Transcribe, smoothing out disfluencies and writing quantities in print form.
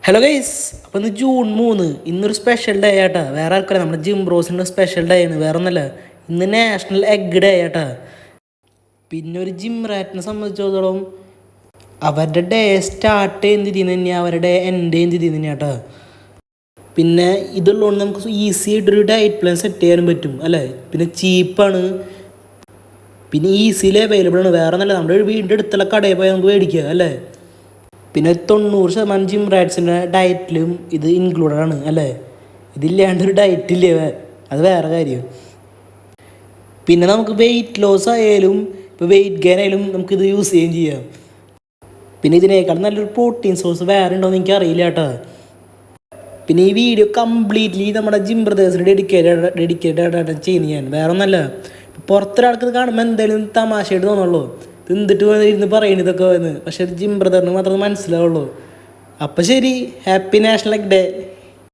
Hello guys, അപ്പോൾ ഇന്ന് June 3 ഇന്നൊരു സ്പെഷ്യൽ ഡേ ആട്ടാ. വേറെ ആൾക്കാരെ നമ്മുടെ ജിം ബ്രോസിൻ്റെ സ്പെഷ്യൽ ഡേ ആണ്, വേറെ ഒന്നല്ല. ഇന്ന് നാഷണൽ എഗ് ഡേ ആട്ടാ. പിന്നെ ഒരു ജിം റാറ്റിനെ സംബന്ധിച്ചിടത്തോളം അവരുടെ ഡേ സ്റ്റാർട്ട് ചെയ്യുന്ന രീതിയിൽ തന്നെയാണ് അവരുടെ എൻഡ് ചെയ്യുന്ന രീതിയിൽ തന്നെയാട്ടാ. പിന്നെ ഇതുള്ളതുകൊണ്ട് നമുക്ക് ഈസി ആയിട്ടൊരു ഡയറ്റ് പ്ലാൻ സെറ്റ് ചെയ്യാനും പറ്റും അല്ലേ. പിന്നെ ചീപ്പാണ്, പിന്നെ ഈസിലി അവൈലബിൾ ആണ്. വേറെ ഒന്നല്ല, നമ്മുടെ വീടിൻ്റെ അടുത്തുള്ള കടയിൽ പോയി നമുക്ക് മേടിക്കുക അല്ലേ. പിന്നെ 90% ജിം റാറ്റ്സിൻ്റെ ഡയറ്റിലും ഇത് ഇൻക്ലൂഡഡ് ആണ് അല്ലേ. ഇതില്ലാണ്ടൊരു ഡയറ്റ് ഇല്ലേ, അത് വേറെ കാര്യം. പിന്നെ നമുക്ക് വെയിറ്റ് ലോസ് ആയാലും ഇപ്പോൾ വെയിറ്റ് ഗെയിൻ ആയാലും നമുക്കിത് യൂസ് ചെയ്യുകയും ചെയ്യാം. പിന്നെ ഇതിനേക്കാൾ നല്ലൊരു പ്രോട്ടീൻ സോഴ്സ് വേറെ ഉണ്ടോ എന്ന് എനിക്ക് അറിയില്ല കേട്ടോ. പിന്നെ ഈ വീഡിയോ കംപ്ലീറ്റ്ലി നമ്മുടെ ജിം ബ്രദേഴ്സിന് ഡെഡിക്കേറ്റഡ് ആയിട്ട് ചെയ്യുന്ന ഞാൻ, വേറെ ഒന്നല്ല. പുറത്തൊരാൾക്ക് ഇത് കാണുമ്പോൾ എന്തായാലും തമാശയായിട്ട് തോന്നുള്ളൂ, തിന്നിട്ട് ഇരുന്ന് പറയുന്നത് ഇതൊക്കെ വന്ന്. പക്ഷെ ജിം ബ്രദറിന് മാത്രമേ മനസ്സിലാവുള്ളൂ. അപ്പം ശരി, ഹാപ്പി നാഷണൽ എഗ് ഡേ.